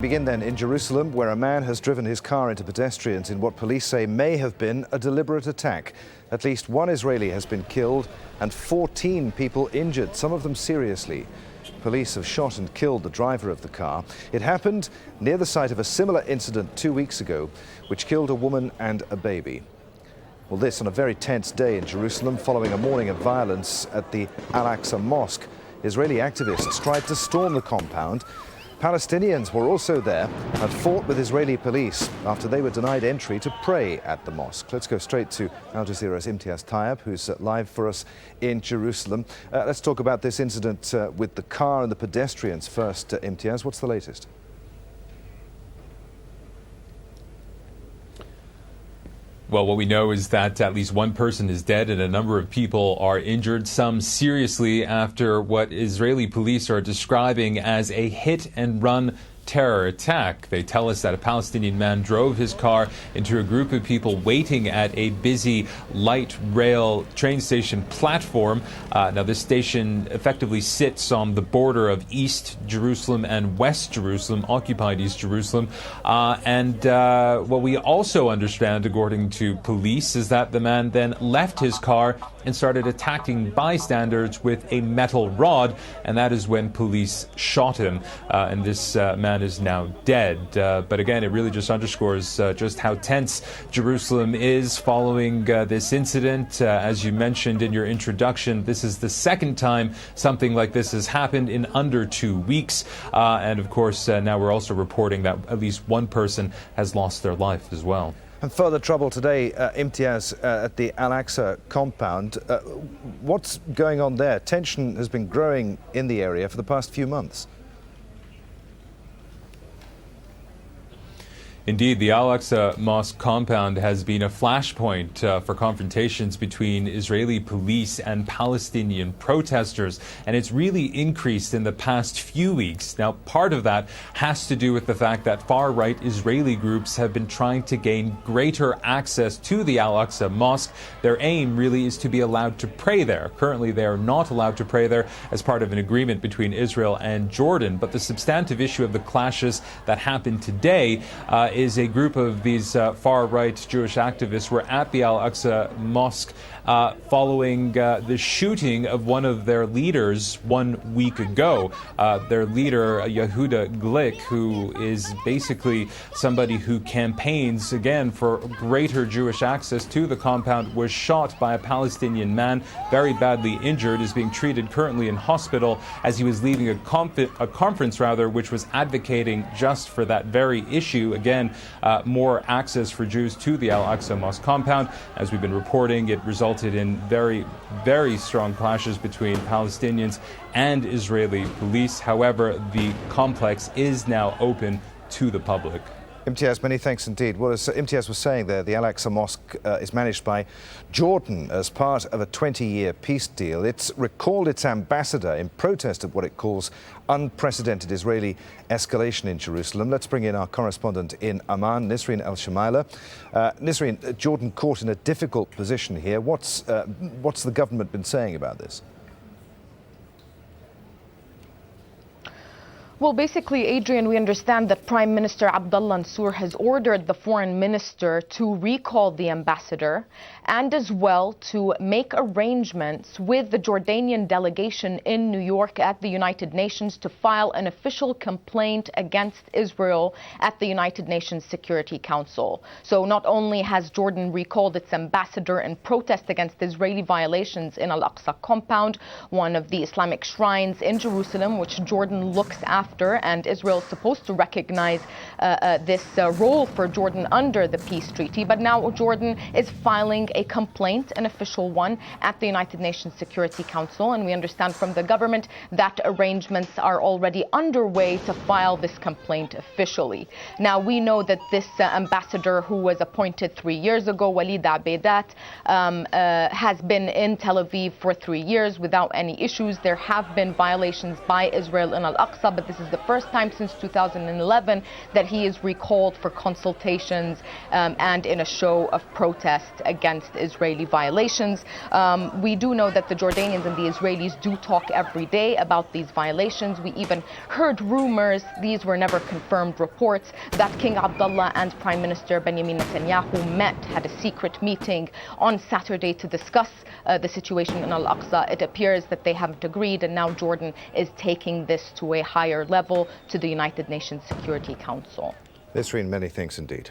Begin then in Jerusalem, where a man has driven his car into pedestrians in what police say may have been a deliberate attack. At least one Israeli has been killed and 14 people injured, some of them seriously. Police have shot and killed the driver of the car. It happened near the site of a similar incident 2 weeks ago, which killed a woman and a baby. Well, this on a very tense day in Jerusalem following a morning of violence at the Al-Aqsa Mosque. Israeli activists tried to storm the compound. Palestinians were also there and fought with Israeli police after they were denied entry to pray at the mosque. Let's go straight to Al Jazeera's Imtiaz Tyab, who's live for us in Jerusalem. Let's talk about this incident with the car and the pedestrians first. Imtiaz, what's the latest? Well, what we know is that at least one person is dead and a number of people are injured, some seriously, after what Israeli police are describing as a hit-and-run terror attack. They tell us that a Palestinian man drove his car into a group of people waiting at a busy light rail train station platform. Now, this station effectively sits on the border of East Jerusalem and West Jerusalem, occupied East Jerusalem. What we also understand, according to police, is that the man then left his car and started attacking bystanders with a metal rod, and that is when police shot him. And this man is now dead. But again, it really just underscores just how tense Jerusalem is following this incident. As you mentioned in your introduction, this is the second time something like this has happened in under 2 weeks. And of course, now we're also reporting that at least one person has lost their life as well. And further trouble today, Imtiaz, at the Al-Aqsa compound. What's going on there? Tension has been growing in the area for the past few months. Indeed, the Al-Aqsa Mosque compound has been a flashpoint for confrontations between Israeli police and Palestinian protesters, and it's really increased in the past few weeks. Now, part of that has to do with the fact that far-right Israeli groups have been trying to gain greater access to the Al-Aqsa Mosque. Their aim really is to be allowed to pray there. Currently, they are not allowed to pray there as part of an agreement between Israel and Jordan. But the substantive issue of the clashes that happened today is a group of these far-right Jewish activists were at the Al-Aqsa Mosque following the shooting of one of their leaders 1 week ago. Their leader, Yehuda Glick, who is basically somebody who campaigns, again, for greater Jewish access to the compound, was shot by a Palestinian man, very badly injured, is being treated currently in hospital as he was leaving a conference, which was advocating just for that very issue. Again, more access for Jews to the Al-Aqsa Mosque compound. As we've been reporting, it resulted in very, very strong clashes between Palestinians and Israeli police. However, the complex is now open to the public. Imtiaz, many thanks indeed. Well, as Imtiaz was saying there, the Al-Aqsa Mosque is managed by Jordan as part of a 20-year peace deal. It's recalled its ambassador in protest of what it calls unprecedented Israeli escalation in Jerusalem. Let's bring in our correspondent in Amman, Nisreen El-Shamayleh. Nisreen, Jordan caught in a difficult position here. What's the government been saying about this? Well, basically, Adrian, we understand that Prime Minister Abdullah Mansour has ordered the foreign minister to recall the ambassador and as well to make arrangements with the Jordanian delegation in New York at the United Nations to file an official complaint against Israel at the United Nations Security Council. So not only has Jordan recalled its ambassador in protest against Israeli violations in Al-Aqsa compound, one of the Islamic shrines in Jerusalem, which Jordan looks after, and Israel is supposed to recognize this role for Jordan under the peace treaty. But now Jordan is filing a complaint, an official one, at the United Nations Security Council. And we understand from the government that arrangements are already underway to file this complaint officially. Now, we know that this ambassador who was appointed 3 years ago, Walid Abeidat, has been in Tel Aviv for 3 years without any issues. There have been violations by Israel in Al-Aqsa, but this is the first time since 2011 that he is recalled for consultations and in a show of protest against Israeli violations. We do know that the Jordanians and the Israelis do talk every day about these violations. We even heard rumors, these were never confirmed reports, that King Abdullah and Prime Minister Benjamin Netanyahu had a secret meeting on Saturday to discuss the situation in Al-Aqsa. It appears that they haven't agreed, and now Jordan is taking this to a higher level, to the United Nations Security Council. Nisreen, many thanks indeed.